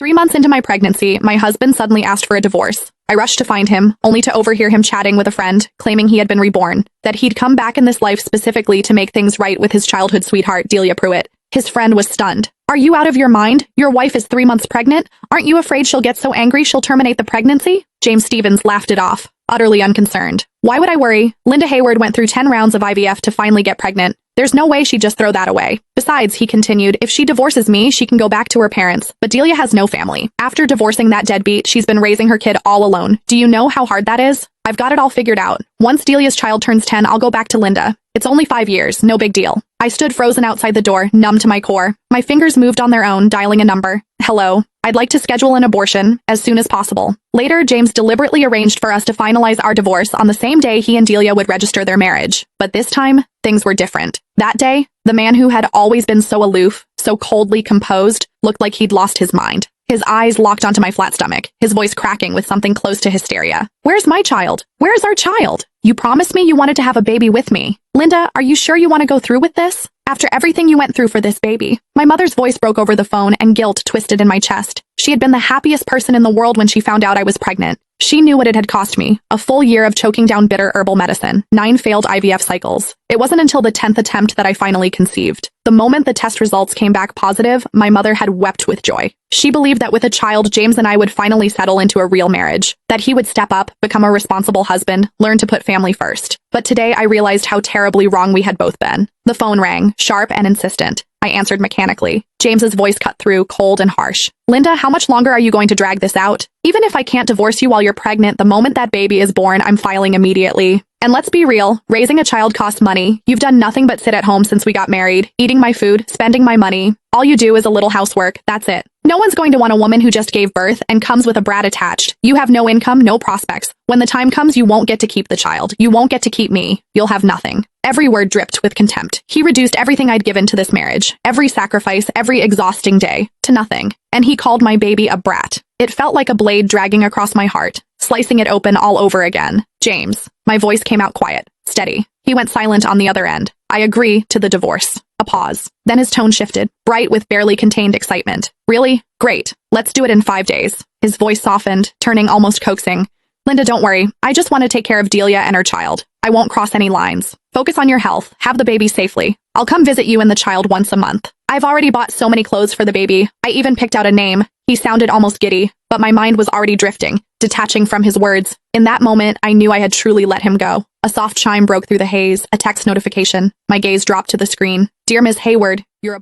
3 months into my pregnancy, my husband suddenly asked for a divorce. I rushed to find him, only to overhear him chatting with a friend, claiming he had been reborn, that he'd come back in this life specifically to make things right with his childhood sweetheart, Delia Pruitt. His friend was stunned. "Are you out of your mind? Your wife is 3 months pregnant? Aren't you afraid she'll get so angry she'll terminate the pregnancy?" James Stevens laughed it off, utterly unconcerned. "Why would I worry? Linda Hayward went through 10 rounds of IVF to finally get pregnant. There's no way she'd just throw that away. Besides," he continued, "if she divorces me, she can go back to her parents. But Delia has no family. After divorcing that deadbeat, she's been raising her kid all alone. Do you know how hard that is? I've got it all figured out. Once Delia's child turns 10, I'll go back to Linda. It's only 5 years, no big deal." I stood frozen outside the door, numb to my core. My fingers moved on their own, dialing a number. "Hello. I'd like to schedule an abortion as soon as possible." Later, James deliberately arranged for us to finalize our divorce on the same day he and Delia would register their marriage. But this time, things were different. That day, the man who had always been so aloof, so coldly composed, looked like he'd lost his mind. His eyes locked onto my flat stomach, his voice cracking with something close to hysteria. "Where's my child? Where's our child? You promised me you wanted to have a baby with me. Linda, are you sure you want to go through with this? After everything you went through for this baby?" My mother's voice broke over the phone and guilt twisted in my chest. She had been the happiest person in the world when she found out I was pregnant. She knew what it had cost me, a full year of choking down bitter herbal medicine, 9 failed IVF cycles. It wasn't until the 10th attempt that I finally conceived. The moment the test results came back positive, my mother had wept with joy. She believed that with a child, James and I would finally settle into a real marriage, that he would step up, become a responsible husband, learn to put family first. But today I realized how terribly wrong we had both been. The phone rang, sharp and insistent. I answered mechanically. James's voice cut through, cold and harsh. "Linda, how much longer are you going to drag this out? Even if I can't divorce you while you're pregnant, the moment that baby is born, I'm filing immediately. And let's be real, raising a child costs money. You've done nothing but sit at home since we got married, eating my food, spending my money. All you do is a little housework, that's it. No one's going to want a woman who just gave birth and comes with a brat attached. You have no income, no prospects. When the time comes, you won't get to keep the child. You won't get to keep me. You'll have nothing." Every word dripped with contempt. He reduced everything I'd given to this marriage, every sacrifice, every exhausting day, to nothing. And he called my baby a brat. It felt like a blade dragging across my heart, slicing it open all over again. "James." My voice came out quiet, steady. He went silent on the other end. "I agree to the divorce." A pause. Then his tone shifted, bright with barely contained excitement. "Really? Great. Let's do it in 5 days." His voice softened, turning almost coaxing. "Linda, don't worry. I just want to take care of Delia and her child. I won't cross any lines. Focus on your health. Have the baby safely. I'll come visit you and the child once a month. I've already bought so many clothes for the baby. I even picked out a name." He sounded almost giddy, but my mind was already drifting, detaching from his words. In that moment, I knew I had truly let him go. A soft chime broke through the haze, a text notification. My gaze dropped to the screen. "Dear Ms. Hayward, you're a